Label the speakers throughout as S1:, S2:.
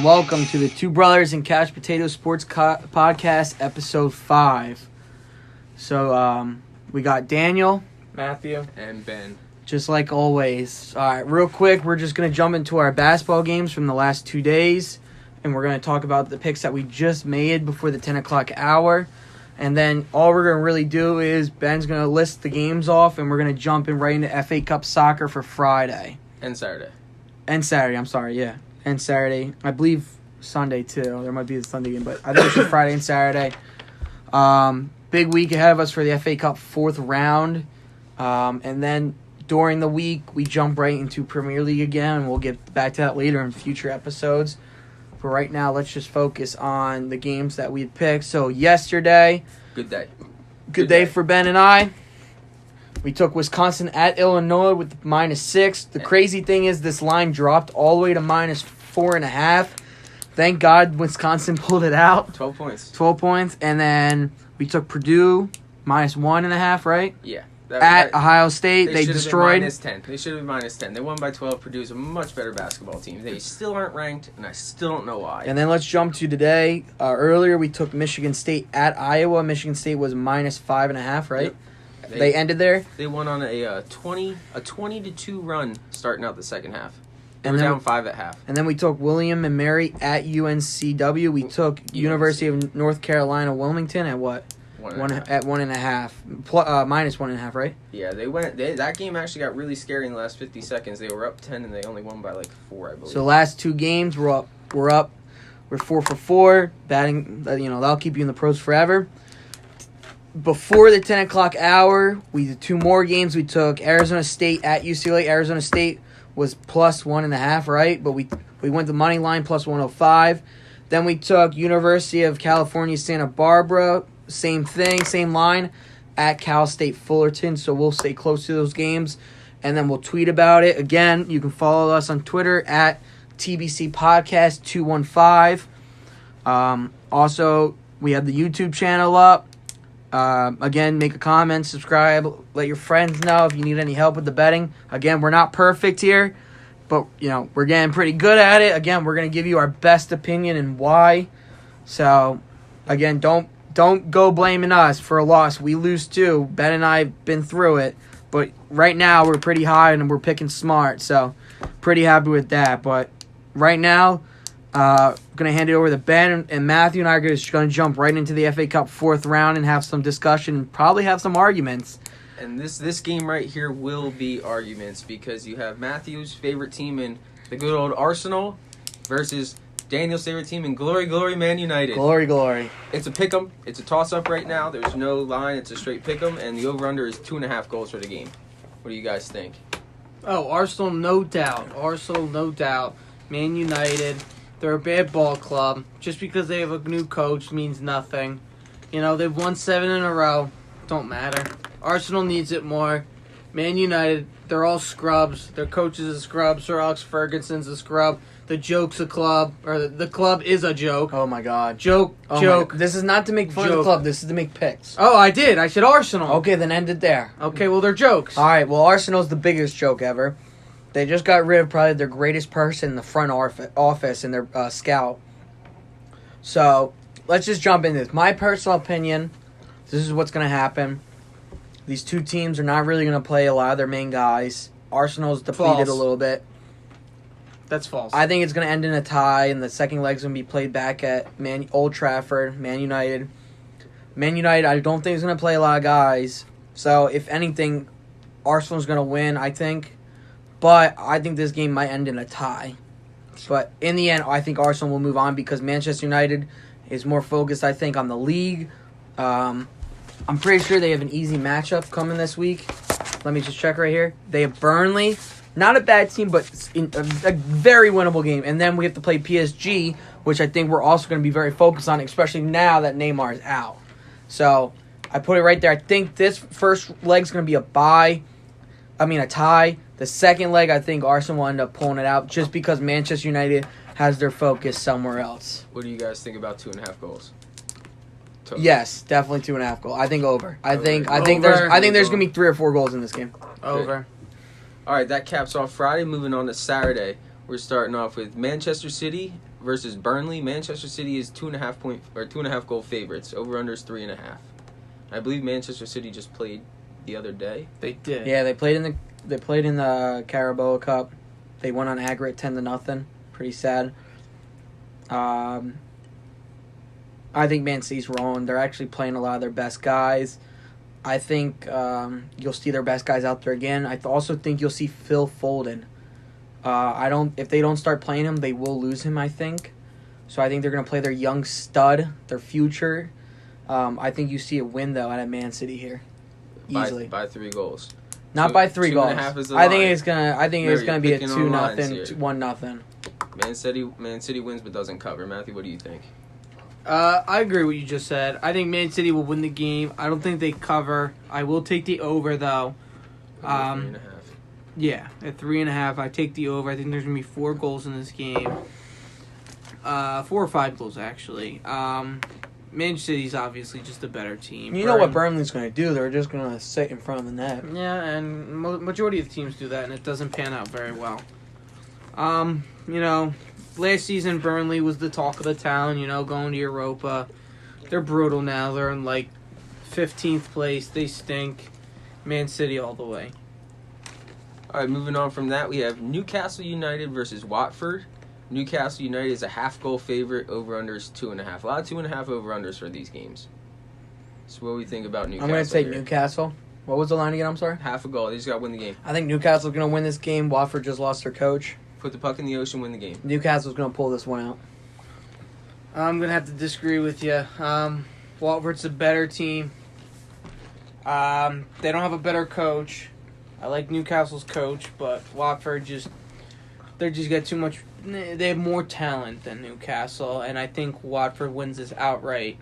S1: welcome to the Two Brothers and Couch Potato Sports Podcast, Episode 5. So, we got Daniel,
S2: Matthew, and Ben.
S1: Just like always. All right, real quick, we're just going to jump into our basketball games from the last 2 days, and we're going to talk about the picks that we just made before the 10 o'clock hour. And then all we're going to really do is Ben's going to list the games off, and we're going to jump in right into FA Cup soccer for Friday.
S2: And Saturday.
S1: And Saturday, I'm sorry, yeah. And Saturday. I believe Sunday, too. There might be a Sunday game, but I think it's Friday and Saturday. Big week ahead of us for the FA Cup fourth round. And then during the week, we jump right into Premier League again, and we'll get back to that later in future episodes. But right now, let's just focus on the games that we had picked. So yesterday,
S2: Good day.
S1: Good day for Ben and I. We took Wisconsin at Illinois with -6. The crazy thing is this line dropped all the way to -4.5. Thank God Wisconsin pulled it out.
S2: 12 points.
S1: 12 points. And then we took Purdue -1.5, right?
S2: Yeah.
S1: At Ohio State, they destroyed.
S2: -10. They should have been -10. They won by 12. Purdue's a much better basketball team. They still aren't ranked, and I still don't know why.
S1: And then let's jump to today. Earlier, we took Michigan State at Iowa. Michigan State was -5.5, right?
S2: Yep.
S1: They ended there.
S2: They won on a 20-2 run starting out the second half. They
S1: And
S2: were
S1: then-
S2: down 5 at half.
S1: And then we took William and Mary at UNCW. We took University of North Carolina Wilmington at what?
S2: 1.5.
S1: At 1.5. -1.5, right?
S2: Yeah, that game actually got really scary in the last 50 seconds. They were up 10 and they only won by like 4, I believe.
S1: So last 2 games we're up. We're 4 for 4. Batting, that'll keep you in the pros forever. Before the 10 o'clock hour, we did 2 more games. We took Arizona State at UCLA. Arizona State was +1.5, right? But we went the money line +105. Then we took University of California, Santa Barbara. Same thing, same line at Cal State Fullerton. So we'll stay close to those games. And then we'll tweet about it. Again, you can follow us on Twitter at TBC Podcast 215. Also, we have the YouTube channel up. Again, make a comment, subscribe, let your friends know if you need any help with the betting. Again, we're not perfect here, but we're getting pretty good at it. Again, we're going to give you our best opinion and why. So, again, don't go blaming us for a loss. We lose too. Ben and I have been through it, but right now we're pretty high and we're picking smart. So, pretty happy with that. But right now, going to hand it over to Ben, and Matthew and I are just going to jump right into the FA Cup fourth round and have some discussion and probably have some arguments.
S2: And this game right here will be arguments because you have Matthew's favorite team in the good old Arsenal versus Daniel's favorite team in Glory Man United.
S1: Glory.
S2: It's a pick'em. It's a toss-up right now. There's no line. It's a straight pick'em, and the over-under is 2.5 goals for the game. What do you guys think?
S3: Oh, Arsenal, no doubt. Man United, they're a bad ball club. Just because they have a new coach means nothing. They've won 7 in a row. Don't matter. Arsenal needs it more. Man United, they're all scrubs. Their coach is a scrub. Sir Alex Ferguson's a scrub. The joke's a club. Or the club is a joke.
S1: Oh, my God.
S3: Joke.
S1: This is not to make fun of the club. This is to make picks.
S3: Oh, I did. I said Arsenal.
S1: Okay, then end it there.
S3: Okay, well, they're jokes.
S1: All right, well, Arsenal's the biggest joke ever. They just got rid of probably their greatest person in the front office and their scout. So, let's just jump into this. My personal opinion, this is what's going to happen. These 2 teams are not really going to play a lot of their main guys. Arsenal's depleted a little bit.
S3: That's false.
S1: I think it's going to end in a tie, and the second leg's going to be played back at Old Trafford, Man United. Man United, I don't think is going to play a lot of guys. So, if anything, Arsenal's going to win, I think. But I think this game might end in a tie. But in the end, I think Arsenal will move on because Manchester United is more focused, I think, on the league. I'm pretty sure they have an easy matchup coming this week. Let me just check right here. They have Burnley. Not a bad team, but a very winnable game. And then we have to play PSG, which I think we're also going to be very focused on, especially now that Neymar is out. So I put it right there. I think this first leg's going to be a tie. The second leg, I think Arsenal will end up pulling it out just because Manchester United has their focus somewhere else.
S2: What do you guys think about 2.5 goals?
S1: Total. Yes, definitely 2.5 goals. I think over. I think there's gonna be 3 or 4 goals in this game.
S3: Over.
S2: All right, that caps off Friday. Moving on to Saturday, we're starting off with Manchester City versus Burnley. Manchester City is 2.5 goal favorites. Over under is 3.5. I believe Manchester City just played the other day.
S3: They did.
S1: Yeah, they played in the Carabao Cup. They won on aggregate 10-0. Pretty sad. I think Man City's rolling. They're actually playing a lot of their best guys. I think you'll see their best guys out there again. I also think you'll see Phil Foden. If they don't start playing him, they will lose him, I think. So I think they're going to play their young stud, their future. I think you see a win, though, out of Man City here. Easily.
S2: By 3 goals.
S1: Not by 3 goals.
S2: 2.5 is the
S1: I think
S2: line.
S1: it's gonna be a
S2: Picking on lines
S1: 2-0,
S2: here.
S1: 1-0.
S2: Man City wins but doesn't cover. Matthew, what do you think?
S3: I agree with what you just said. I think Man City will win the game. I don't think they cover. I will take the over, though.
S2: Over 3.5.
S3: Yeah, at 3.5, I take the over. I think there's going to be 4 goals in this game. 4 or 5 goals, actually. Man City's obviously just a better team.
S1: You know what Burnley's going to do? They're just going to sit in front of the net.
S3: Yeah, and majority of the teams do that, and it doesn't pan out very well. Last season Burnley was the talk of the town, going to Europa. They're brutal now. They're in, 15th place. They stink. Man City all the way.
S2: All right, moving on from that, we have Newcastle United versus Watford. Newcastle United is a half-goal favorite. Over-under is 2.5. A lot of 2.5 over-unders for these games. So what do we think about Newcastle?
S1: I'm going to take
S2: here?
S1: Newcastle. What was the line again? I'm sorry?
S2: Half a goal. They just got to win the game.
S1: I think Newcastle's going to win this game. Watford just lost their coach.
S2: Put the puck in the ocean, win the game.
S1: Newcastle's going to pull this one out.
S3: I'm going to have to disagree with you. Watford's a better team. They don't have a better coach. I like Newcastle's coach, but Watford they just got too much. They have more talent than Newcastle, and I think Watford wins this outright.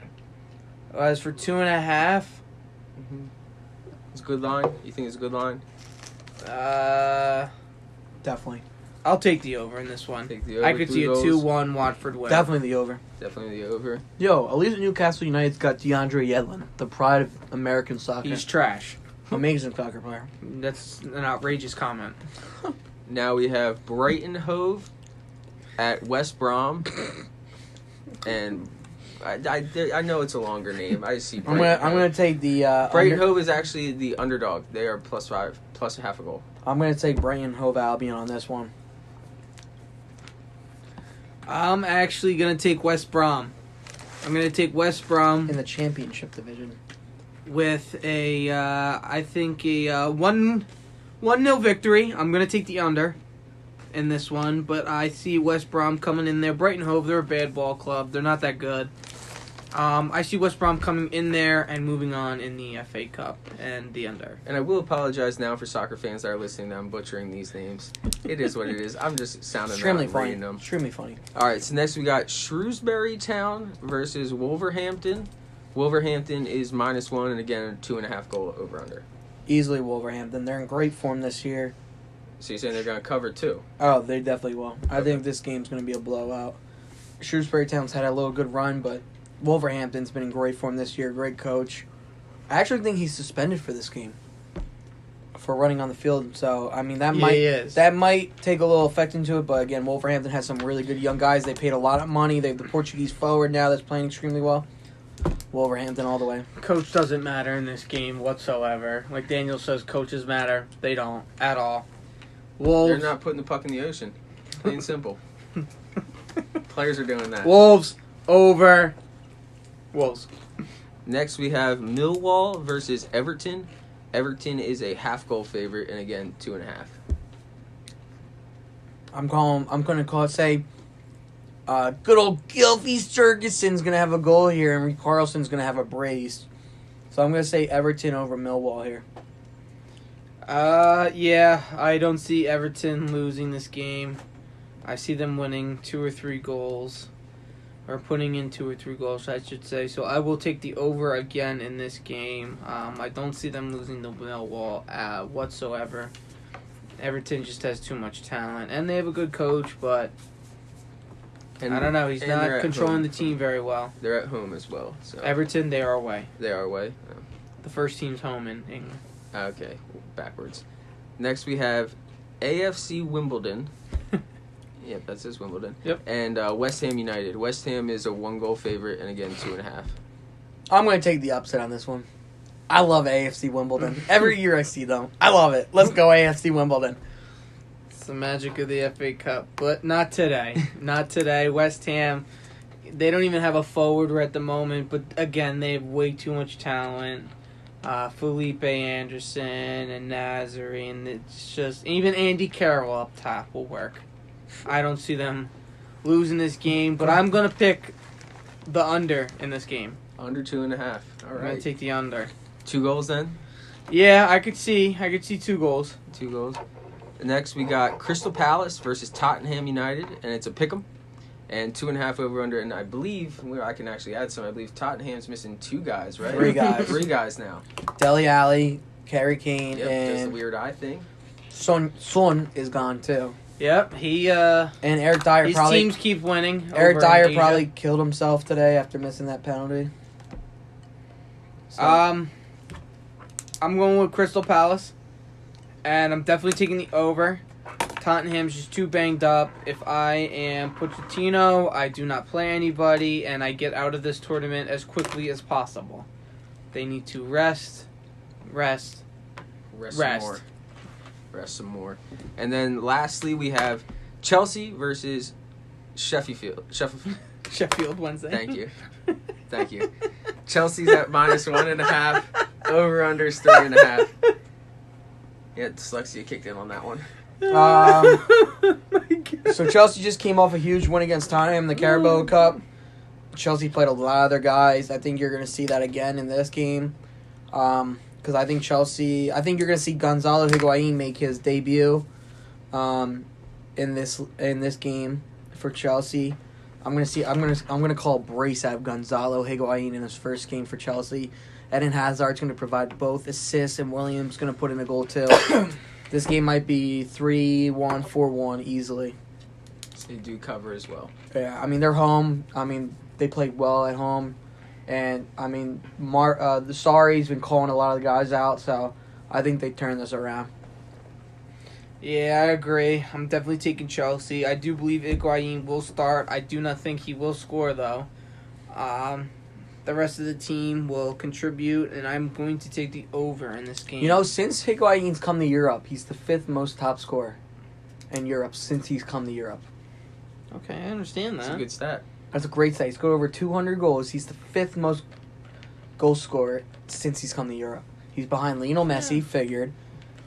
S3: As for 2.5,
S2: It's a good line. You think it's a good line?
S1: Definitely.
S3: I'll take the over in this one.
S2: Take the over.
S3: I could
S2: 3
S3: see a
S2: goals.
S3: 2-1 Watford win.
S1: Definitely the over.
S2: Definitely the over.
S1: Yo, at least Newcastle United's got DeAndre Yedlin, the pride of American soccer.
S3: He's trash.
S1: Amazing soccer player.
S3: That's an outrageous comment.
S2: Now we have Brighton Hove at West Brom. And I know it's a longer name. I see
S1: I'm
S2: Brighton
S1: gonna take the
S2: Brighton Hove is actually the underdog. They are +5, plus half a goal.
S1: I'm gonna take Brighton Hove Albion on this one.
S3: I'm actually going to take West Brom. I'm going to take West Brom
S1: In the championship division.
S3: with I think a 1-0 victory. I'm going to take the under in this one, but I see West Brom coming in there. Brighton Hove, they're a bad ball club. They're not that good. I see West Brom coming in there and moving on in the FA Cup and the under.
S2: And I will apologize now for soccer fans that are listening that I'm butchering these names. It is what it is. I'm just sounding
S1: Extremely
S2: out
S1: funny.
S2: reading them.
S1: Extremely funny.
S2: All right, so next we got Shrewsbury Town versus Wolverhampton. Wolverhampton is -1, and again, 2.5 goal over-under.
S1: Easily Wolverhampton. They're in great form this year.
S2: So you're saying they're going to cover 2?
S1: Oh, they definitely will. I
S2: Okay.
S1: think this game's going to be a blowout. Shrewsbury Town's had a little good run, but Wolverhampton's been in great form this year. Great coach. I actually think he's suspended for this game for running on the field. So I mean that
S3: He is.
S1: might take a little effect into it. But again, Wolverhampton has some really good young guys. They paid a lot of money. They have the Portuguese forward now that's playing extremely well. Wolverhampton all the way.
S3: Coach doesn't matter in this game whatsoever. Like Daniel says, coaches matter. They don't at all. Wolves.
S2: They're not putting the puck in the ocean. Plain and simple. Players are doing that.
S3: Wolves over. Wolves.
S2: Next we have Millwall versus Everton. Everton is a half-goal favorite, and again, 2.5.
S1: I'm going to say good old Gylfi Sturgeson's going to have a goal here, and Carlson's going to have a brace. So I'm going to say Everton over Millwall here.
S3: Yeah, I don't see Everton losing this game. I see them winning 2 or 3 goals. Or putting in 2 or 3 goals, I should say. So I will take the over again in this game. I don't see them losing the Millwall whatsoever. Everton just has too much talent. And they have a good coach, but
S2: And,
S3: I don't know. He's
S2: and they're
S3: not
S2: at
S3: controlling
S2: home.
S3: the team very well.
S2: They're at home as well. So
S3: Everton, they are away.
S2: they are away.
S3: The first team's home in England.
S2: Okay, backwards. Next we have AFC Wimbledon Yep, that says Wimbledon.
S3: Yep.
S2: And West Ham United. West Ham is a 1-goal favorite, and again 2.5.
S1: I'm going to take the upset on this one. I love AFC Wimbledon. Every year I see them. I love it. Let's go AFC Wimbledon.
S3: It's the magic of the FA Cup, but not today. Not today. West Ham, they don't even have a forward at the moment, but again, they have way too much talent. Felipe Anderson and Nazari, and it's just even Andy Carroll up top will work. I don't see them losing this game, but I'm gonna pick the under in this game.
S2: Under 2.5. All
S3: I'm gonna
S2: right.
S3: take the under.
S2: 2 goals then.
S3: Yeah, I could see 2 goals.
S2: 2 goals. Next, we got Crystal Palace versus Tottenham United, and it's a pick'em. And 2.5 over under, and I believe, well, I can actually add some, I believe Tottenham's missing 2 guys, right?
S1: 3 guys.
S2: 3 guys now.
S1: Dele Alli, Harry Kane,
S2: Yep, just a
S1: and
S2: weird eye thing.
S1: Son is gone too.
S3: Yep, he
S1: And Eric Dyer
S3: his
S1: probably
S3: teams keep winning.
S1: Eric
S3: over in
S1: Dyer
S3: Asia.
S1: probably killed himself today after missing that penalty. So,
S3: I'm going with Crystal Palace, and I'm definitely taking the over. Tottenham's just too banged up. If I am Pochettino, I do not play anybody, and I get out of this tournament as quickly as possible. They need to rest.
S2: Some more. And then lastly, we have Chelsea versus Sheffield.
S3: Sheffield Wednesday.
S2: Thank you. Chelsea's at -1.5. Over under 3.5. Yeah, dyslexia kicked in on that one.
S1: So Chelsea just came off a huge win against Tottenham in the Carabao Cup. Chelsea played a lot of their guys. I think you're going to see that again in this game. Because I think you're going to see Gonzalo Higuain make his debut in this game for Chelsea. I'm going to call a brace out of Gonzalo Higuain in his first game for Chelsea. Eden Hazard's going to provide both assists, and Williams going to put in a goal too. This game might be 3-1, 4-1 easily.
S2: So they do cover as well.
S1: Yeah, I mean, they're home. I mean, they played well at home. And, I mean, the Sarri's been calling a lot of the guys out, so I think they turn this around.
S3: Yeah, I agree. I'm definitely taking Chelsea. I do believe Higuain will start. I do not think he will score, though. The rest of the team will contribute, and I'm going to take the over in this game.
S1: You know, since Higuain's come to Europe, he's the 5th most top scorer in Europe since he's come to Europe.
S3: Okay, I understand that.
S2: That's a good stat.
S1: That's a great stat. He's got over 200 goals. He's the 5th most goal scorer since he's come to Europe. He's behind Lionel Messi, figured.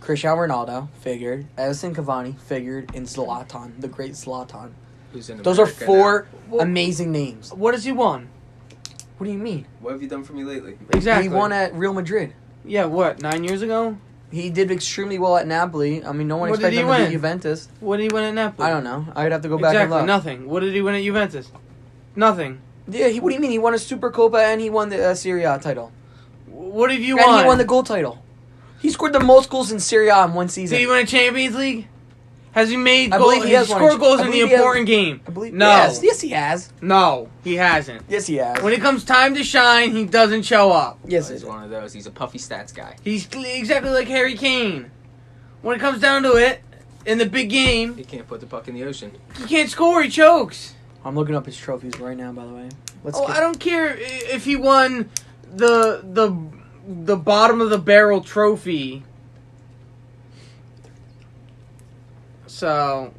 S1: Cristiano Ronaldo, figured. Edison Cavani, figured. And Zlatan, the great Zlatan.
S2: Who's in
S1: Those are
S2: America
S1: 4
S2: now.
S1: amazing names.
S3: What has he won?
S1: What do you mean?
S2: What have you done for me lately?
S3: Exactly.
S1: He won at Real Madrid.
S3: Yeah, what, 9 years ago?
S1: He did extremely well at Napoli. I mean, no one
S3: What did
S1: expected
S3: he
S1: him to
S3: win?
S1: beat Juventus.
S3: What did he win at Napoli?
S1: I don't know. I'd have to go back and
S3: Exactly,
S1: look.
S3: nothing. What did he win at Juventus? Nothing.
S1: Yeah, what do you mean? He won a Super Copa and he won the Serie A title.
S3: What have you
S1: And
S3: won?
S1: he won the goal title. He scored the most goals in Serie A in one season.
S3: Did he win a Champions League? Has he made
S1: I
S3: goals?
S1: believe he has won a
S3: scored goals
S1: I
S3: in the
S1: believe he has-
S3: important game?
S1: I believe.
S3: No.
S1: Yes, he has.
S3: No, he hasn't.
S1: Yes, he has.
S3: When it comes time to shine, he doesn't show up.
S1: Yes,
S2: He's
S1: he
S2: one of those. He's a puffy stats guy.
S3: He's exactly like Harry Kane. When it comes down to it, in the big game,
S2: He can't put the puck in the ocean.
S3: he can't score. He chokes.
S1: I'm looking up his trophies right now. By the way,
S3: I don't care if he won the bottom of the barrel trophy. So,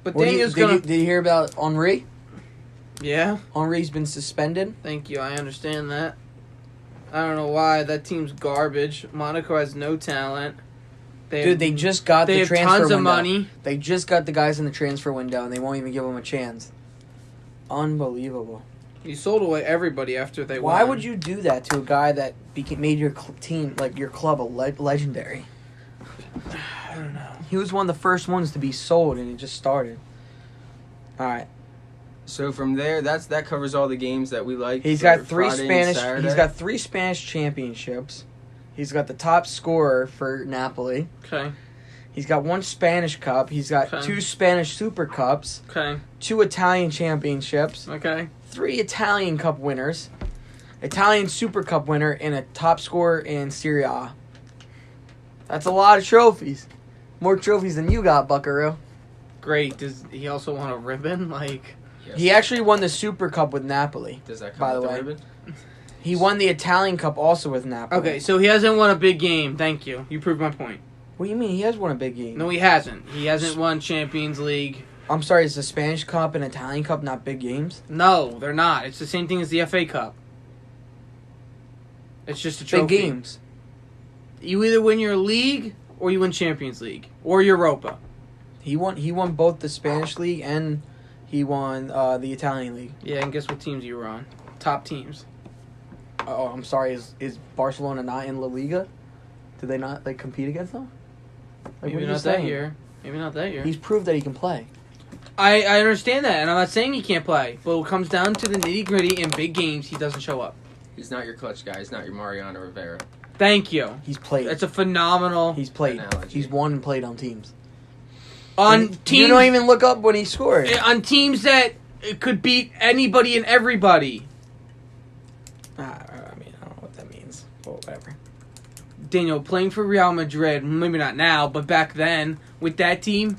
S3: but Daniel's gonna.
S1: Did you hear about Henry?
S3: Yeah,
S1: Henry's been suspended.
S3: thank you. I understand that. I don't know why that team's garbage. Monaco has no talent.
S1: Dude, they just got
S3: they
S1: the
S3: have
S1: transfer
S3: tons
S1: window.
S3: of money.
S1: They just got the guys in the transfer window, and they won't even give them a chance. Unbelievable.
S3: You sold away everybody after they won.
S1: Why would you do that to a guy that made your team, like your club, legendary?
S3: I don't know.
S1: He was one of the first ones to be sold, and it just started. All right.
S2: So from there, that covers all the games that we like.
S1: He's
S2: for
S1: got three
S2: Friday and
S1: Spanish.
S2: Saturday.
S1: He's got 3 Spanish championships. He's got the top scorer for Napoli.
S3: Okay.
S1: He's got 1 Spanish Cup. He's got
S3: Okay.
S1: 2 Spanish Super Cups.
S3: Okay.
S1: 2 Italian championships.
S3: Okay.
S1: 3 Italian Cup winners. Italian Super Cup winner and a top scorer in Serie A. That's a lot of trophies. More trophies than you got, Buckaroo.
S3: great. Does he also want a ribbon? Like,
S2: Yes.
S1: He actually won the Super Cup with Napoli.
S2: Does that come
S1: by the
S2: with
S1: way.
S2: ribbon?
S1: He won the Italian Cup also with Napoli.
S3: okay, so he hasn't won a big game. Thank you. You proved my point.
S1: What do you mean? He has won a big game.
S3: No, he hasn't. He hasn't won Champions League.
S1: I'm sorry, it's the Spanish Cup and Italian Cup, not big games?
S3: No, they're not. It's the same thing as the FA Cup. It's just a trophy.
S1: Big games.
S3: You either win your league or you win Champions League or Europa.
S1: He won both the Spanish League and he won the Italian League.
S3: Yeah, and guess what teams you were on? Top teams.
S1: Oh, I'm sorry, is Barcelona not in La Liga? Did they not compete against them? Like,
S3: Maybe
S1: what are you
S3: not that
S1: saying?
S3: year. Maybe not that year.
S1: He's proved that he can play.
S3: I understand that, and I'm not saying he can't play, but when it comes down to the nitty gritty in big games, he doesn't show up.
S2: He's not your clutch guy. He's not your Mariano Rivera.
S3: Thank you.
S1: He's played.
S3: That's a phenomenal
S1: He's played.
S2: analogy.
S1: He's won and played on teams.
S3: on
S1: And
S3: teams.
S1: You don't even look up when he scored.
S3: On teams that could beat anybody and everybody.
S1: I mean, I don't know what that means. Well, whatever.
S3: Daniel, playing for Real Madrid, maybe not now, but back then, with that team,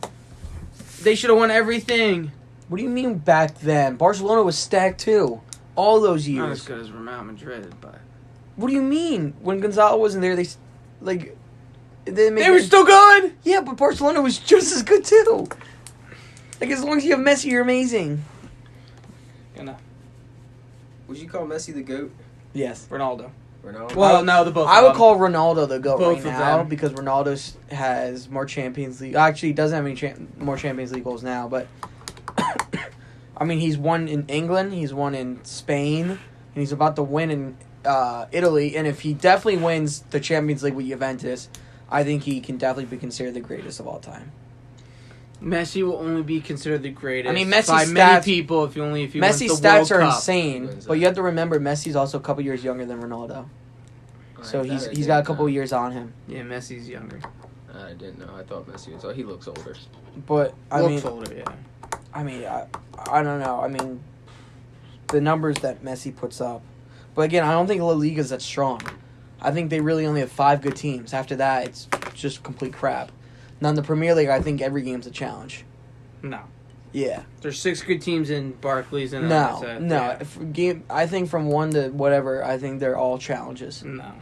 S3: they should have won everything.
S1: What do you mean back then? Barcelona was stacked too. All those
S3: Not as
S1: years.
S3: good as Real Madrid, but...
S1: What do you mean? When Gonzalo wasn't there,
S3: They were still good!
S1: Yeah, but Barcelona was just as good too. Like, as long as you have Messi, you're amazing.
S2: Would you call Messi the GOAT?
S1: Yes.
S3: Ronaldo.
S2: Ronaldo?
S3: Well, no, the both
S1: I
S3: of
S1: would
S3: them.
S1: call Ronaldo the GOAT
S3: Both
S1: right
S3: of
S1: now
S3: them.
S1: because Ronaldo has more Champions League. Actually, he doesn't have any more Champions League goals now, but I mean, he's won in England, he's won in Spain, and he's about to win in Italy. And if he definitely wins the Champions League with Juventus, I think he can definitely be considered the greatest of all time.
S3: Messi will only be considered the greatest
S1: I mean, Messi's
S3: by
S1: stats-
S3: many people if he wins
S1: Messi's
S3: the
S1: stats
S3: World
S1: are
S3: Cup.
S1: insane,
S2: Wins
S1: but
S2: that.
S1: you have to remember Messi's also a couple years younger than Ronaldo, so he's got a couple of years on him.
S3: Yeah, Messi's younger.
S2: I didn't know. I thought Messi was. Oh, he looks older.
S1: But I
S3: Looks
S1: mean,
S3: older, yeah.
S1: I don't know. I mean, the numbers that Messi puts up. But again, I don't think La Liga's that strong. I think they really only have 5 good teams. After that, it's just complete crap. Now in the Premier League, I think every game's a challenge.
S3: No.
S1: Yeah.
S3: There's 6 good teams in Barclays and
S1: No.
S3: that's it.
S1: No.
S3: Yeah.
S1: I think from 1 to whatever, I think they're all challenges.
S3: No.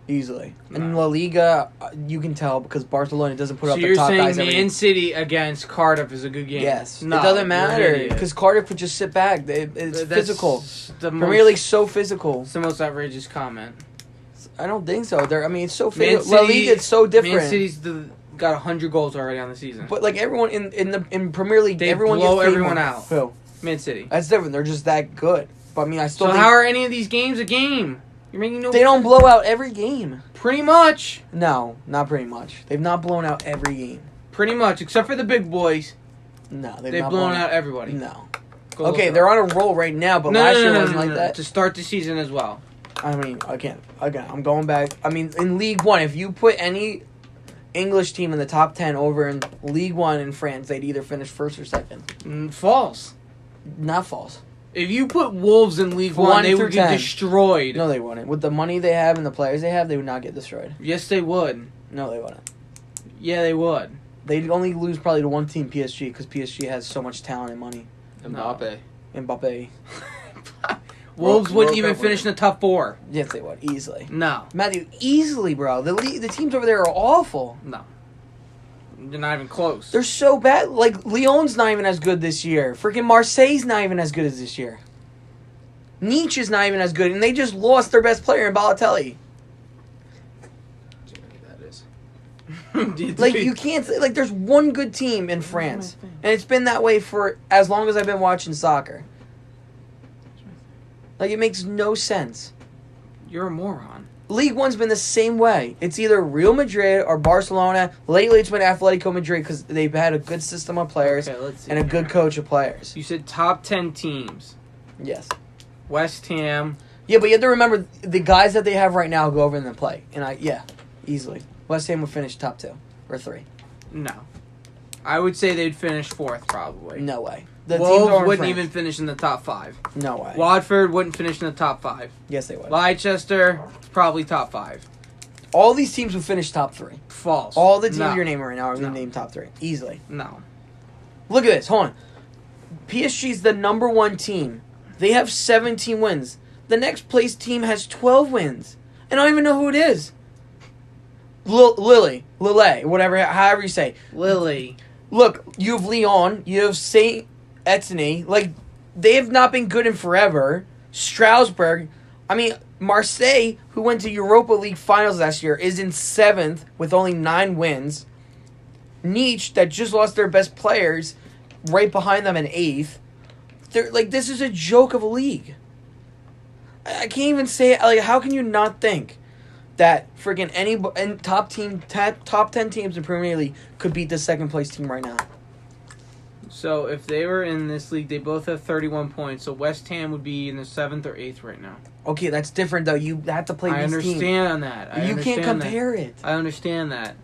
S1: Easily. In
S3: No.
S1: La Liga, you can tell because Barcelona doesn't put
S3: So
S1: up the
S3: you're
S1: top
S3: saying
S1: guys every
S3: Man City against Cardiff is a good game?
S1: Yes.
S3: No,
S1: it doesn't
S3: you're an
S1: matter
S3: idiot.
S1: because Cardiff would just sit back. It's
S3: That's
S1: physical.
S3: The
S1: Premier
S3: most,
S1: League's so physical.
S3: it's the most outrageous comment.
S1: I don't think so. It's so
S3: Man
S1: physical. La
S3: City-
S1: Liga, it's so different.
S3: Man City's got 100 goals already on the season.
S1: But like everyone in Premier League,
S3: They
S1: everyone
S3: blow
S1: gets paid
S3: everyone
S1: more.
S3: out.
S1: Who?
S3: Man City.
S1: That's different. They're just that good. But I mean, I still
S3: So
S1: think
S3: how are any of these games a game? You're making no.
S1: they don't blow out every game.
S3: Pretty much.
S1: No, not pretty much. They've not blown out every game.
S3: Pretty much, except for the big boys.
S1: No,
S3: They've
S1: not
S3: blown out everybody.
S1: No.
S3: Go look
S1: Okay,
S3: it
S1: they're
S3: up.
S1: on a roll right now, but
S3: No,
S1: last
S3: no,
S1: year
S3: no,
S1: wasn't
S3: no,
S1: like
S3: no,
S1: that.
S3: to start the season as well.
S1: I mean, again, I'm going back. I mean, in League One, if you put any English team in the top 10 over in League One in France, they'd either finish first or second.
S3: False.
S1: Not false.
S3: If you put Wolves in League
S1: One
S3: One, they
S1: through
S3: would get
S1: 10.
S3: destroyed.
S1: No, they wouldn't. With the money they have and the players they have, they would not get destroyed.
S3: Yes, they would.
S1: No, they wouldn't.
S3: Yeah, they would.
S1: They'd only lose probably to one team, PSG, because PSG has so much talent and money.
S2: Mbappe.
S1: Mbappe.
S3: Wolves
S2: World
S3: wouldn't even
S2: Cup
S3: finish in the top 4.
S1: Yes, they would. Easily.
S3: No.
S1: Matthew, easily, bro. The teams over there are awful.
S3: No. They're not even close.
S1: They're so bad. Like, Lyon's not even as good this year. Freaking Marseille's not even as good as this year. Nice is not even as good, and they just lost their best player in Balotelli.
S2: That is.
S1: Like, you can't say, like, there's one good team in France, and it's been that way for as long as I've been watching soccer. Like, it makes no sense.
S3: You're a moron.
S1: League One's been the same way. It's either Real Madrid or Barcelona. Lately, it's been Atletico Madrid because they've had a good system of players
S3: Okay, let's see
S1: and a
S3: here.
S1: good coach of players.
S3: You said top 10 teams.
S1: Yes.
S3: West Ham.
S1: Yeah, but you have to remember the guys that they have right now go over and then play. And easily. West Ham would finish top 2 or 3.
S3: No. I would say they'd finish 4th, probably.
S1: No way. The teams
S3: Wolves
S1: are in
S3: wouldn't
S1: France.
S3: even finish in the top 5.
S1: No way.
S3: Watford wouldn't finish in the top 5.
S1: Yes, they would.
S3: Leicester, probably top 5.
S1: All these teams would finish top 3.
S3: False.
S1: All the teams
S3: No.
S1: you're naming right now are going
S3: No.
S1: to name top 3. Easily.
S3: No.
S1: Look at this. Hold on. PSG's the number 1 team. They have 17 wins. The next place team has 12 wins. And I don't even know who it is. Lille, whatever, however you say.
S3: Lily.
S1: Look, you have Lyon, you have Saint Etienne. Like, they have not been good in forever. Strasbourg. I mean, Marseille, who went to Europa League finals last year, is in 7th with only 9 wins. Nice, that just lost their best players, right behind them in 8th. They're like, this is a joke of a league. I can't even say, like, how can you not think that freaking any top 10 teams in Premier League could beat the second place team right now?
S3: So if they were in this league, they both have 31 points. So West Ham would be in the 7th or 8th right now.
S1: Okay, that's different though. You have to play
S3: I
S1: these teams.
S3: understand that.
S1: You can't compare it.
S3: I understand that.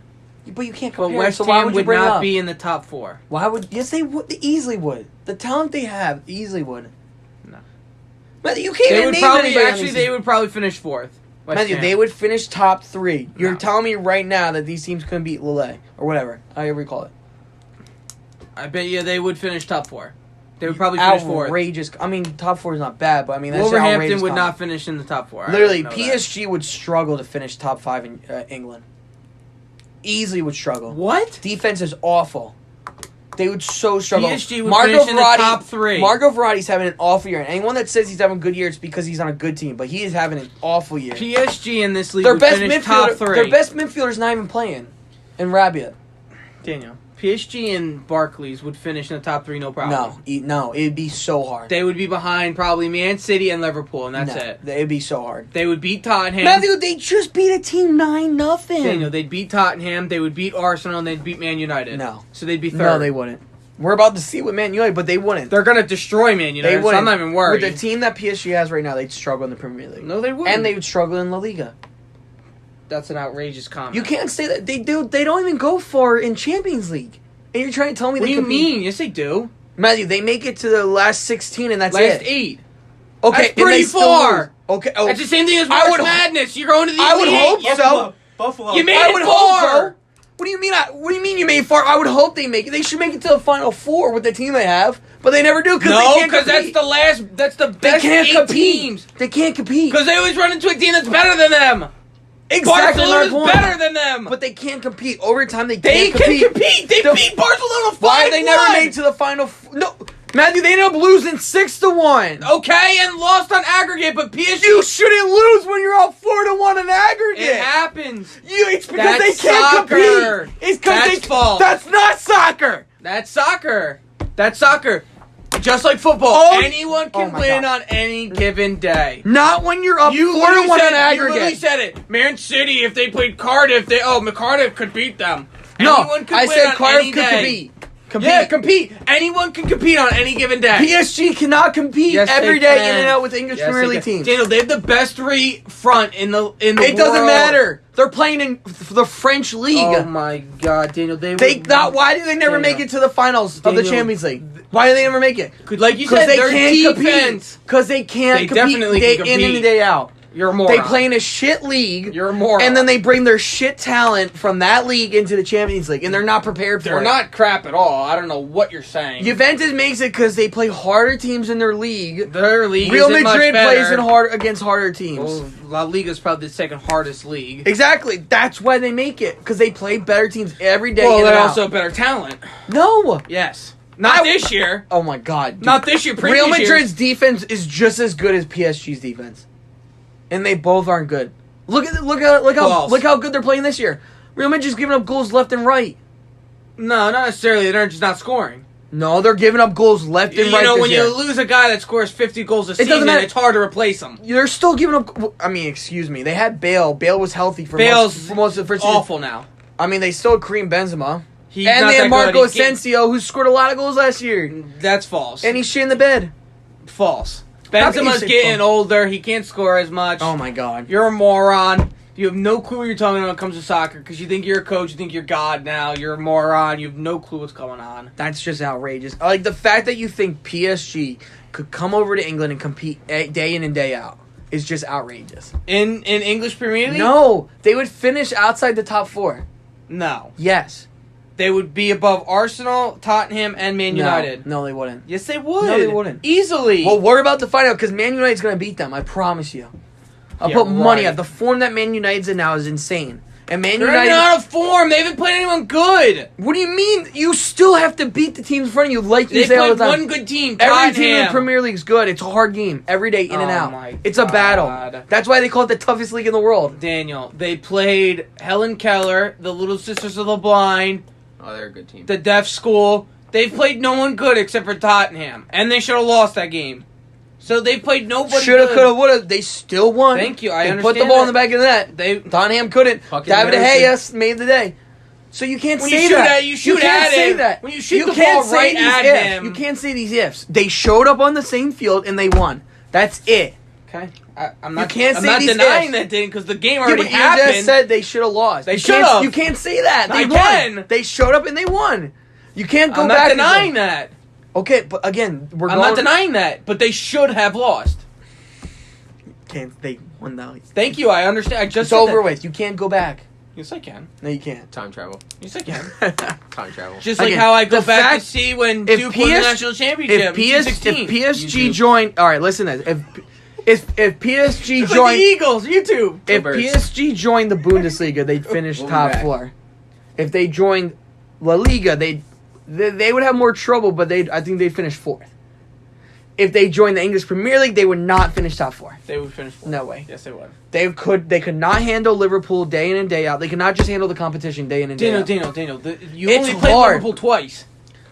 S1: But you can't
S3: But
S1: compare it.
S3: West
S1: So why
S3: Ham
S1: would you
S3: would
S1: bring it
S3: not
S1: up?
S3: be in the top 4.
S1: Why would? Yes, they would. They easily would. The talent they have easily would.
S3: No.
S1: But you can't
S3: They
S1: even
S3: would
S1: name
S3: probably
S1: anybody on
S3: actually
S1: these
S3: they
S1: teams.
S3: would probably finish 4th. West
S1: Matthew,
S3: Ham.
S1: they would finish top 3. You're
S3: No.
S1: telling me right now that these teams couldn't beat Lille or whatever, however you call it.
S3: I bet you they would finish top 4. They would probably finish 4th.
S1: Outrageous. I mean, top 4 is not bad, but I mean that's
S3: Wolverhampton
S1: outrageous
S3: would
S1: comment.
S3: not finish in the top 4. I
S1: Literally,
S3: know that.
S1: PSG would struggle to finish top 5 in England. Easily would struggle.
S3: What?
S1: Defense is awful. They would so struggle.
S3: PSG would finish in the top 3.
S1: Marco Verratti's having an awful year. And anyone that says he's having a good year, it's because he's on a good team. But he is having an awful year.
S3: PSG in this league
S1: Their
S3: would
S1: best
S3: finish top 3.
S1: their best midfielder's not even playing. And Rabiot.
S3: Daniel. PSG and Barclays would finish in the top 3, no problem.
S1: No, it'd be so hard.
S3: They would be behind probably Man City and Liverpool, and that's it.
S1: It'd be so hard.
S3: They would beat Tottenham.
S1: Matthew, they just beat a team 9-0.
S3: Daniel, they'd beat Tottenham, they would beat Arsenal, and they'd beat Man United.
S1: No.
S3: So they'd be 3rd.
S1: No, they wouldn't. We're about to see with Man United, but they wouldn't.
S3: They're going to destroy Man United,
S1: They
S3: so
S1: wouldn't.
S3: I'm not even worried.
S1: With the team that PSG has right now, they'd struggle in the Premier League.
S3: No, they wouldn't.
S1: And they would struggle in La Liga.
S3: That's an outrageous comment.
S1: You can't say that. They do. They don't even go far in Champions League. And you're trying to tell me
S3: What
S1: they
S3: do you
S1: compete?
S3: mean? Yes, they do.
S1: Matthew, they make it to the last 16 and that's
S3: Last
S1: it.
S3: 8.
S1: Okay,
S3: That's
S1: and they
S3: pretty
S1: still
S3: far.
S1: lose. Okay, oh,
S3: That's the same thing as
S1: I
S3: March
S1: would-
S3: Madness. You're going to the
S1: I would
S3: Elite
S1: hope
S3: Eight.
S1: so.
S4: Buffalo.
S3: You made
S1: I
S3: it
S1: would
S3: far.
S1: hope so. What do you mean? What do you mean you made it far? I would hope they make it. They should make it to the Final 4 with the team they have, but they never do because
S3: No,
S1: they can't
S3: because that's
S1: compete.
S3: the last. That's the
S1: They
S3: best
S1: can't
S3: 8
S1: compete.
S3: teams.
S1: They can't compete.
S3: Because they always run into a team that's better than them.
S1: Exactly my
S3: Barcelona's
S1: point.
S3: better than them.
S1: But they can't compete. Over time, they
S3: They
S1: can't
S3: can compete. They
S1: The-
S3: beat Barcelona 5-1.
S1: Why they never made it to the Final? No, Matthew, they ended up losing 6-1.
S3: Okay, and lost on aggregate, but PSG.
S1: You shouldn't lose when you're up 4-1 in aggregate.
S3: It happens.
S1: It's because
S3: That's
S1: they can't
S3: soccer.
S1: compete. It's because
S3: That's
S1: they.
S3: false.
S1: That's not soccer.
S3: That's soccer. That's soccer. Just like football,
S1: Oh,
S3: anyone can
S1: oh my
S3: win
S1: God.
S3: on any given day.
S1: Not when you're up
S3: You
S1: 4-1
S3: literally
S1: in
S3: said, you literally
S1: aggregate.
S3: said it. Man City, if they played Cardiff, Cardiff could beat them.
S1: No,
S3: Anyone could
S1: I
S3: win
S1: said
S3: on
S1: Cardiff
S3: any
S1: could
S3: day.
S1: compete.
S3: Yeah, compete. Anyone can compete on any given day.
S1: PSG cannot compete
S3: Yes,
S1: every
S3: they
S1: day
S3: can.
S1: in and out with English
S3: Yes,
S1: Premier
S3: they
S1: League
S3: can.
S1: teams.
S3: Daniel, they have the best 3 front in the
S1: It
S3: world.
S1: doesn't matter. They're playing in the French league.
S3: Oh my God, Daniel,
S1: Why do they never
S3: Daniel.
S1: make it to the finals of the
S3: Daniel.
S1: Champions League? Why do they never make it?
S3: Like you
S1: Because
S3: said,
S1: they
S3: their
S1: can't compete.
S3: defense.
S1: Because they can't
S3: They
S1: compete
S3: definitely
S1: day
S3: can
S1: in
S3: compete.
S1: and day out.
S3: You're a moron.
S1: They play in a shit league.
S3: You're a moron.
S1: And then they bring their shit talent from that league into the Champions League, and they're not prepared for
S3: They're
S1: it.
S3: not crap at all. I don't know what you're saying.
S1: Juventus makes it because they play harder teams in their league.
S3: Their league
S1: Real
S3: isn't
S1: Madrid
S3: much
S1: plays
S3: better.
S1: against harder teams.
S3: Well, La Liga is probably the second hardest league.
S1: Exactly. That's why they make it because they play better teams every day.
S3: Well,
S1: in and
S3: they're
S1: out.
S3: also better talent.
S1: No.
S3: Yes. Not this year.
S1: Oh my God. Dude.
S3: Not this year. Previous
S1: Real Madrid's
S3: years.
S1: defense is just as good as PSG's defense, and they both aren't good. Look how good they're playing this year. Real Madrid's giving up goals left and right.
S3: No, not necessarily. They're just not scoring.
S1: No, they're giving up goals left and
S3: You
S1: right.
S3: know,
S1: this
S3: when
S1: year.
S3: you lose a guy that scores 50 goals a
S1: doesn't
S3: season,
S1: matter.
S3: it's hard to replace him.
S1: They're still giving up. I mean, excuse me. They had Bale. Bale was healthy for
S3: Bale's
S1: most of the first season.
S3: awful now.
S1: I mean, they still had Kareem Benzema.
S3: He's
S1: and
S3: not
S1: they
S3: that
S1: had Marco
S3: good. He's getting-
S1: Asensio, who scored a lot of goals last year.
S3: That's false.
S1: And he's shit in the bed.
S3: false.
S1: How can you
S3: Benzema's
S1: say
S3: getting
S1: false?
S3: older. He can't score as much.
S1: Oh my God.
S3: You're a moron. You have no clue what you're talking about when it comes to soccer because you think you're a coach. You think you're God now. You're a moron. You have no clue what's going on.
S1: That's just outrageous. Like, the fact that you think PSG could come over to England and compete day in and day out is just outrageous.
S3: In English Premier League?
S1: No, they would finish outside the top four.
S3: No.
S1: Yes.
S3: they would be above Arsenal, Tottenham, and Man United.
S1: No, they wouldn't.
S3: Yes, they would.
S1: No, they wouldn't.
S3: Easily.
S1: Well, we're about to find out because Man United's going to beat them. I promise you. I'll
S3: Yeah,
S1: put money
S3: right.
S1: on the form that Man United's in now is insane. And Man
S3: They're
S1: United.
S3: not out of form. They haven't played anyone good.
S1: What do you mean? You still have to beat the teams in front of you, like you
S3: They
S1: say all
S3: played
S1: the time.
S3: one good team.
S1: Every team in the
S3: Tottenham.
S1: Premier League is good. It's a hard game every day, in and
S3: Oh
S1: out.
S3: my
S1: It's a battle.
S3: God.
S1: That's why they call it the toughest league in the world.
S3: Daniel, they played Helen Keller, the Little Sisters of the Blind,
S2: Oh, they're a good team.
S3: the Deaf School. They've played no one good except for Tottenham, and they should have lost that game. So they played nobody.
S1: Shoulda,
S3: good.
S1: coulda, woulda. They still won.
S3: Thank you, I
S1: they
S3: understand
S1: put the ball in
S3: that.
S1: the back of the net.
S3: They
S1: Tottenham couldn't.
S2: Fucking
S1: David De
S2: Harrison.
S1: Gea made the day. So you can't
S3: When
S1: say
S3: you shoot
S1: that.
S3: at- you shoot
S1: can't
S3: at
S1: say
S3: him.
S1: that.
S3: When you shoot the
S1: can't
S3: ball
S1: say
S3: right
S1: these
S3: at
S1: ifs.
S3: him.
S1: You can't say these ifs. They showed up on the same field and they won. That's it.
S3: Okay, I'm not.
S1: can't
S3: I'm
S1: say
S3: not
S1: these
S3: denying
S1: ifs.
S3: that didn't because the game
S1: Yeah,
S3: already
S1: but you
S3: happened.
S1: just said they should have lost.
S3: They
S1: You can't-
S3: should've.
S1: You can't say that. They
S3: I
S1: won.
S3: can.
S1: They showed up and they won. You can't go
S3: I'm
S1: back.
S3: not
S1: and
S3: denying
S1: say-
S3: that.
S1: Okay, but again, we're
S3: I'm
S1: going.
S3: not denying that, but they should have lost.
S1: Can't they won though?
S3: Thank you. I understand. I just
S1: It's
S3: said
S1: over
S3: that.
S1: with. You can't go back.
S3: Yes, I can.
S1: No, you can't.
S2: Time travel.
S3: Yes, I can.
S2: Time travel.
S3: Just like
S1: Again,
S3: how I go
S1: the
S3: back
S1: fact-
S3: to see when
S1: if
S3: Duke won the
S1: PS
S3: national championship. in 2016.
S1: If PSG
S2: YouTube.
S1: joined, all right, listen to this. If PSG
S3: It's like the
S1: joined,
S3: Eagles, YouTube.
S1: if
S2: Birds.
S1: PSG joined the Bundesliga, they'd finish
S2: We'll be
S1: top
S2: back.
S1: 4. If they joined La Liga, they would have more trouble, but I think they'd finish 4th. If they joined the English Premier League, they would not finish top 4.
S3: They would finish fourth.
S1: No way.
S3: Yes, they would.
S1: They could not handle Liverpool day in and day out. They could not just handle the competition day in and day out.
S3: Daniel. You
S1: It's
S3: only played
S1: hard.
S3: Liverpool twice.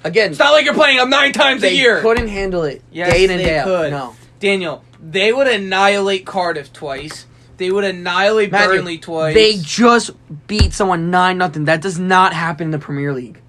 S1: Again,
S3: It's not like you're playing them 9 times a
S1: they
S3: year.
S1: couldn't handle it
S3: Yes,
S1: day in and
S3: they
S1: day
S3: could.
S1: out. No.
S3: Daniel, they would annihilate Cardiff twice. They would annihilate
S1: Matthew,
S3: Burnley twice.
S1: They just beat someone 9-0. That does not happen in the Premier League.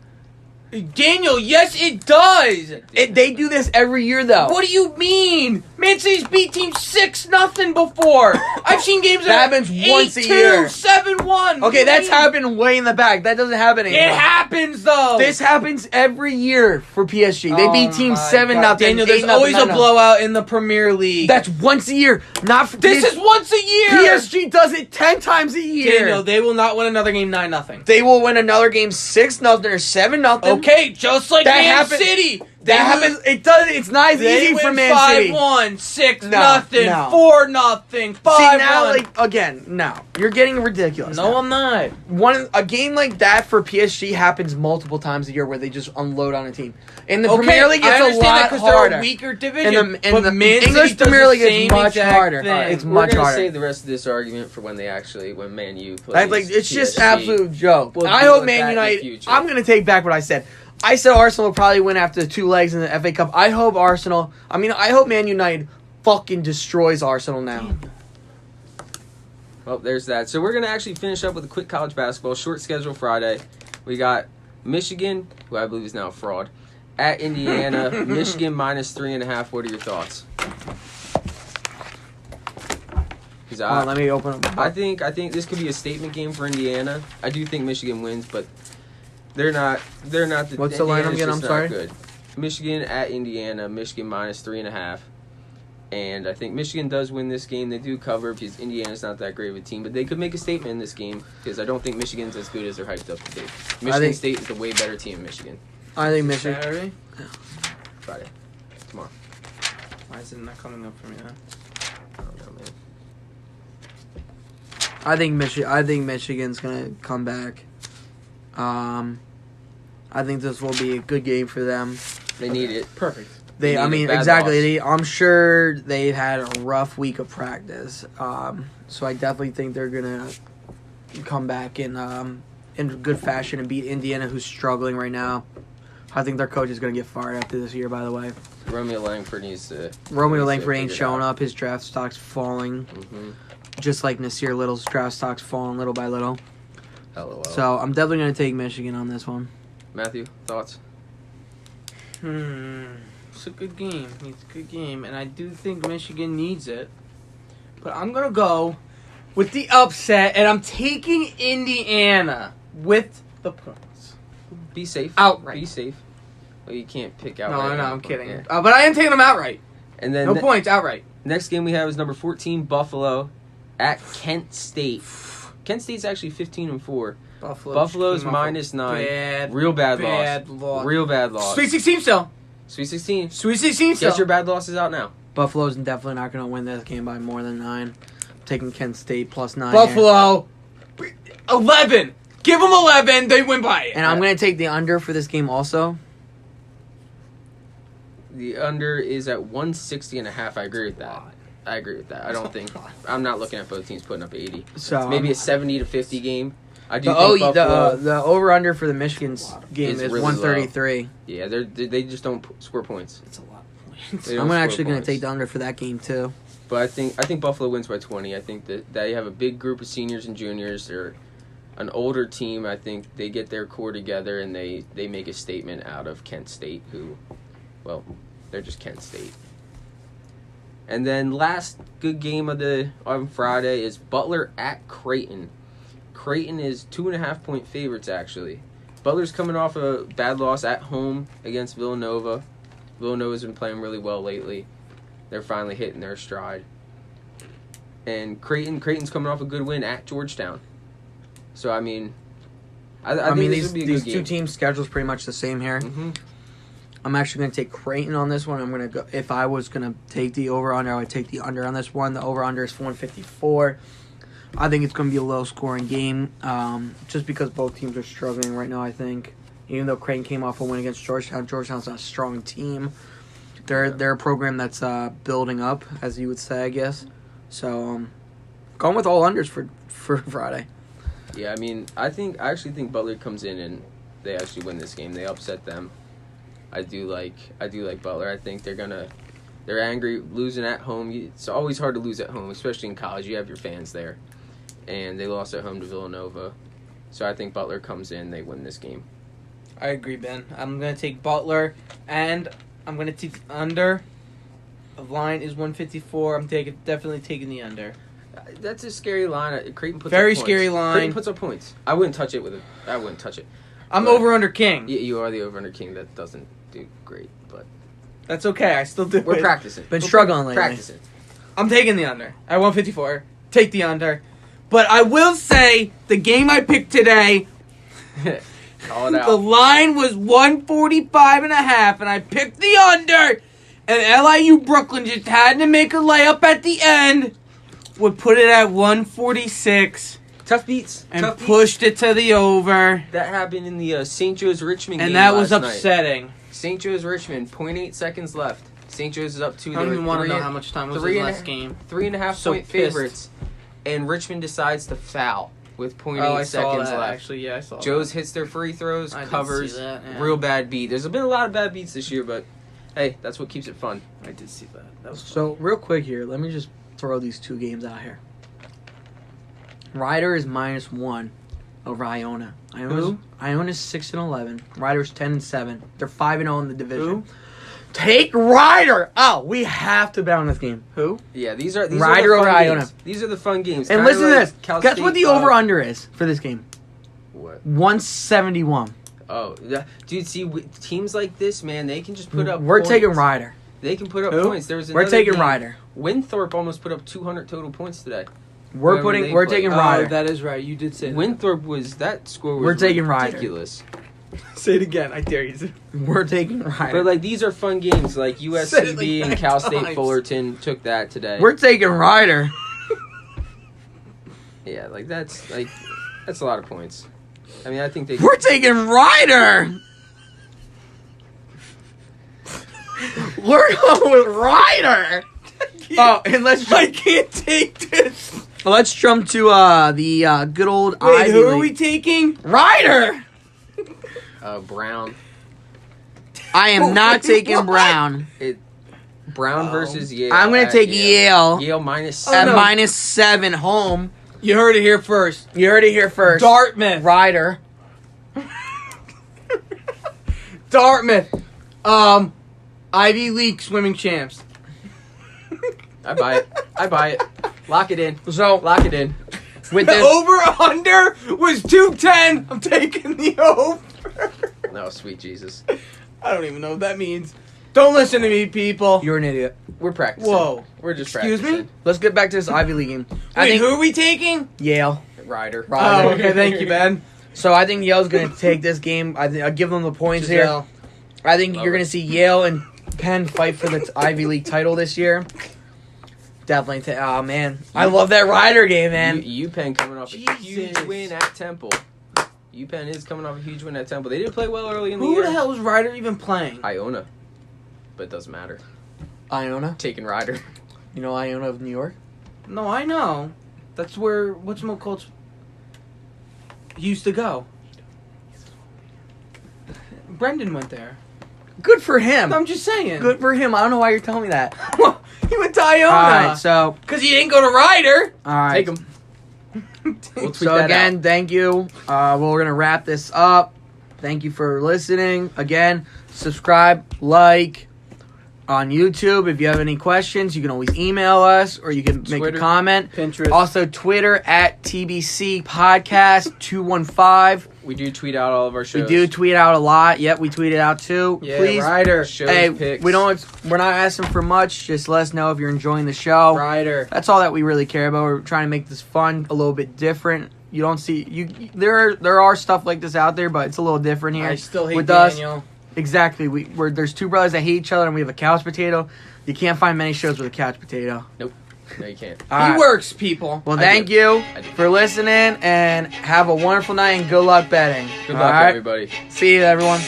S3: Daniel, yes, it does.
S1: They do this every year, though.
S3: What do you mean? Man City's beat teams 6-0 before. I've seen games
S1: That
S3: that
S1: happens once a year.
S3: 7-1.
S1: Okay, that's
S3: how
S1: happened way in the back. That doesn't happen anymore.
S3: it happens though.
S1: This happens every year for PSG. They beat teams
S3: my
S1: 7-0.
S3: God. Daniel, there's
S1: 8-0,
S3: always a
S1: 9-0.
S3: blowout in the Premier League.
S1: That's once a year. Not for
S3: this is once a year.
S1: PSG does it 10 times a year.
S3: Daniel, they will not win another game 9-0.
S1: They will win another game 6-0 or 7-0.
S3: Okay, just like
S1: That
S3: Man
S1: happens-
S3: City.
S1: That happens. It does. It's not as
S3: They
S1: easy
S3: win
S1: for Man City.
S3: 5-1, 6-0,
S1: No.
S3: 4-0, 5-1.
S1: See now, like again, no, you're getting ridiculous.
S3: No,
S1: now.
S3: I'm not.
S1: A game like that for PSG happens multiple times a year where they just unload on a team. In the
S3: Okay,
S1: Premier League,
S3: I
S1: it's a
S3: understand
S1: lot
S3: that because
S1: harder.
S3: they're a weaker division.
S1: In
S3: but
S1: the
S3: Man City
S1: English
S3: does
S1: Premier
S3: the
S1: League, it's
S3: same
S1: much
S3: exact
S1: harder.
S3: thing.
S1: It's
S2: We're
S1: much
S2: gonna
S1: harder.
S2: save the rest of this argument for when Man U plays.
S1: Like it's just
S2: PSG.
S1: absolute joke.
S2: We'll
S1: I
S2: deal
S1: hope
S2: with
S1: Man
S2: that in the
S1: United.
S2: future.
S1: I'm gonna take back what I said. I said Arsenal will probably win after the 2 legs in the FA Cup. I hope I hope Man United fucking destroys Arsenal now.
S2: Well, there's that. So we're gonna actually finish up with a quick college basketball short schedule Friday. We got Michigan, who I believe is now a fraud, at Indiana. Michigan -3.5. What are your thoughts? 'Cause
S1: Hold on, let me open up.
S2: I think this could be a statement game for Indiana. I do think Michigan wins, but they're not.
S1: What's the line
S2: Indiana's
S1: again?
S2: just
S1: I'm
S2: not
S1: sorry?
S2: Good. Michigan at Indiana. Michigan -3.5. And I think Michigan does win this game. They do cover because Indiana's not that great of a team, but they could make a statement in this game because I don't think Michigan's as good as they're hyped up to be. Michigan
S1: think-
S2: State is the way better team than Michigan.
S1: I think Michigan.
S3: Saturday?
S2: Friday, tomorrow.
S3: Why is it not coming up for me then?
S2: I don't know, man.
S1: I think Michigan's gonna come back. I think this will be a good game for them.
S2: They need it.
S3: Perfect.
S2: They need a bad
S1: Exactly. I'm sure they've had a rough week of practice. So I definitely think they're gonna come back in good fashion and beat Indiana, who's struggling right now. I think their coach is gonna get fired after this year. By the way,
S2: Romeo Langford needs to.
S1: Romeo Langford ain't showing up. His draft stock's falling,
S2: Mm-hmm.
S1: just like Nasir Little's draft stock's falling little by little.
S2: LOL.
S1: So I'm definitely gonna take Michigan on this one.
S2: Matthew, thoughts?
S3: It's a good game. It's a good game, and I do think Michigan needs it. But I'm gonna go with the upset, and I'm taking Indiana with the points.
S2: Be safe.
S3: Outright.
S2: Be safe. Well, you can't pick out.
S3: No,
S2: right now,
S3: I'm
S2: but
S3: kidding.
S2: yeah.
S3: But I am taking them outright.
S2: And then
S3: No points, outright.
S2: next game we have is number 14 Buffalo at Kent State. Kent State's actually 15-4. Buffalo's
S3: came off a
S2: -9. Real bad loss. Real bad loss.
S3: Sweet 16 still.
S2: Sweet 16.
S3: Sweet 16 still.
S2: Get your bad losses out now.
S1: Buffalo's definitely not going to win this game by more than 9. I'm taking Kent State +9. Here.
S3: Buffalo. 11. Give them 11. They win by it.
S1: And I'm going to take the under for this game also.
S2: The under is at 160.5. I agree with that. I don't think I'm not looking at both teams putting up 80.
S1: So
S2: Maybe a 70-50 game. I do
S1: the
S2: think Buffalo.
S1: the over under for the Michigan's game
S2: Is
S1: is
S2: really
S1: 133.
S2: Yeah, they just don't score points.
S3: It's a lot of points.
S2: They don't
S1: I'm
S2: score
S1: actually going to
S2: points.
S1: take the under for that game too.
S2: But I think Buffalo wins by 20. I think that they have a big group of seniors and juniors. They're an older team. I think they get their core together and they make a statement out of Kent State, who, well, they're just Kent State. And then last good game on Friday is Butler at Creighton. Creighton is 2.5-point favorites actually. Butler's coming off a bad loss at home against Villanova. Villanova's been playing really well lately. They're finally hitting their stride. And Creighton's coming off a good win at Georgetown. So I mean, I think this would be a
S1: these
S2: good
S1: two
S2: game.
S1: teams' schedule's pretty much the same here.
S2: Mm-hmm.
S1: I'm actually going to take Creighton on this one. I'm going to go. If I was going to take the over under, I would take the under on this one. The over under is 154. I think it's going to be a low scoring game, just because both teams are struggling right now. I think, even though Creighton came off a win against Georgetown, Georgetown's not a strong team. They're a program that's building up, as you would say, I guess. So, going with all unders for Friday.
S2: Yeah, I mean, I actually think Butler comes in and they actually win this game. They upset them. I do like Butler. I think they're angry losing at home. It's always hard to lose at home, especially in college. You have your fans there, and they lost at home to Villanova. So I think Butler comes in, they win this game.
S3: I agree, Ben. I'm going to take Butler, and I'm going to take the under. The line is 154. I'm definitely taking the under.
S2: That's a scary line. Creighton puts
S3: Very
S2: up points.
S3: scary line.
S2: Creighton puts up points. I wouldn't touch it I wouldn't touch it.
S3: I'm
S2: But-
S3: over under king.
S2: You are the over-under king. That doesn't do great, but
S3: That's okay. I still do
S2: we're
S3: it.
S2: practicing.
S1: Been struggling lately.
S2: Practicing.
S3: I'm taking the under at 154. Take the under. But I will say the game I picked today,
S2: Call it
S3: the
S2: out.
S3: line was 145.5, and I picked the under. And LIU Brooklyn just had to make a layup at the end. Would put it at 146
S2: Tough beats.
S3: and
S2: Tough beats.
S3: pushed it to the over.
S2: That happened in the St. Joe's Richmond game
S3: And that was
S2: last night.
S3: upsetting.
S2: St. Joe's Richmond, 0.8 seconds left. St. Joe's is up 2.
S3: I don't even want to know how much time was in
S2: three
S3: the
S2: and a-
S3: last game.
S2: 3.5
S3: So
S2: point
S3: pissed.
S2: favorites. And Richmond decides to foul with 0.8
S3: Oh, I saw
S2: seconds
S3: that.
S2: left.
S3: Actually, yeah, I saw
S2: Joe's hits their free throws,
S3: I did
S2: covers.
S3: see that, yeah.
S2: Real bad beat. There's been a lot of bad beats this year, but hey, that's what keeps it fun.
S3: that. I did see that. That was
S1: So, real quick here, let me just throw these two games out here. Rider is -1 over Iona.
S3: Who?
S1: Iona's 6-11. Rider's 10-7. They're 5-0 in the division. Take Rider. Oh, we have to bet on this game.
S3: Who?
S2: Yeah, these are
S1: Rider
S2: the
S1: over
S2: fun
S1: Iona.
S2: games. These are the fun games.
S1: And
S2: Kinda
S1: listen to
S2: like
S1: this.
S2: Cal
S1: Guess
S2: State,
S1: what the over/under is for this game?
S2: What?
S1: 171.
S2: Oh, dude, see, teams like this, man, they can just put up
S1: We're
S2: points.
S1: taking Rider.
S2: They can put up
S3: Who?
S2: points. There was
S1: We're
S2: another
S1: taking
S2: game.
S1: Rider.
S2: Winthrop almost put up 200 total points today.
S1: We're
S2: Whoever they
S1: We're
S2: play.
S1: taking
S3: Oh,
S1: Rider.
S3: that is right. You did say that.
S2: Winthrop that score was
S1: We're taking Rider.
S2: ridiculous.
S3: Say it again. I dare you.
S1: We're taking Rider.
S2: But like these are fun games. Like
S3: Said it
S2: USCB
S3: like
S2: and Cal
S3: 9
S2: State
S3: times.
S2: Fullerton took that today.
S1: We're taking Rider.
S2: Yeah, like that's a lot of points. I mean, I think they.
S1: We're taking Rider. We're going with Rider. Oh, and
S3: I can't take this.
S1: let's jump to the good old
S3: Wait,
S1: Ivy
S3: who are we
S1: League.
S3: taking?
S1: Rider.
S2: Brown.
S1: I am not taking
S3: What?
S1: Brown.
S2: Brown versus Yale.
S1: I'm going to
S2: at
S1: take Yale
S2: Yale minus
S1: at
S3: no.
S1: -7 home.
S3: You heard it here first.
S1: You heard it here first.
S3: Dartmouth.
S1: Rider.
S3: Dartmouth. Ivy League swimming champs.
S2: I buy it. Lock it in.
S1: So
S2: Lock it in.
S1: with
S3: The
S1: this,
S3: over/under was 210. I'm taking the over.
S2: No, sweet Jesus.
S3: I don't even know what that means. Don't listen to me, people.
S1: you're an idiot.
S2: We're practicing.
S3: Whoa.
S2: We're just
S3: Excuse me?
S2: practicing.
S1: Let's get back to this Ivy League game. I
S3: Wait,
S1: think
S3: who are we taking?
S1: Yale.
S2: Ryder.
S3: Oh, okay. Thank you, Ben.
S1: So I think Yale's going to take this game. I'll give them the points here.
S3: Giselle.
S1: I think
S2: Love
S1: you're
S2: it.
S1: going to see Yale and Penn fight for the Ivy League title this year. Definitely. Oh, man. I love that Rider game, man.
S2: UPenn coming off a huge
S3: Jesus.
S2: win at Temple. UPenn is coming off a huge win at Temple. They didn't play well early in the
S3: Who
S2: year.
S3: the hell was Ryder even playing?
S2: Iona. But it doesn't matter.
S1: Iona.
S2: Taking Ryder.
S1: You know Iona of New York?
S3: No, I know. That's where whatchamacallit used to go. Brendan went there.
S1: Good for him.
S3: I'm just saying.
S1: Good for him. I don't know why you're telling me that.
S3: He went to
S1: All right,
S3: Iona.
S1: so
S3: Because he didn't go to Ryder.
S1: all right.
S2: Take him. We'll tweet
S1: So
S2: that
S1: again,
S2: out.
S1: thank you. We're gonna wrap this up. Thank you for listening. Again, subscribe, like on YouTube. If you have any questions, you can always email us or you can make
S2: Twitter.
S1: a comment.
S3: Pinterest.
S1: Also, Twitter at TBC Podcast 215.
S2: We do tweet out all of our
S1: We
S2: shows.
S1: do tweet out a lot. Yep, we tweet it out too.
S3: Yeah,
S1: Please,
S3: Ryder.
S2: Shows,
S1: hey,
S2: picks.
S1: we're not asking for much. Just let us know if you're enjoying the show.
S3: Ryder.
S1: That's all that we really care about. We're trying to make this fun, a little bit different. You don't see there are stuff like this out there, but it's a little different here.
S3: I still hate
S1: with us.
S3: Daniel.
S1: Exactly. There's two brothers that hate each other, and we have a couch potato. You can't find many shows with a couch potato.
S2: No, you can't.
S1: All
S3: He
S1: right.
S3: works, people.
S1: Well,
S2: I
S1: thank
S2: do.
S1: you
S2: I do.
S1: for listening, and have a wonderful night and good luck betting.
S2: Good
S1: All
S2: luck,
S1: right?
S2: everybody.
S1: See you, everyone.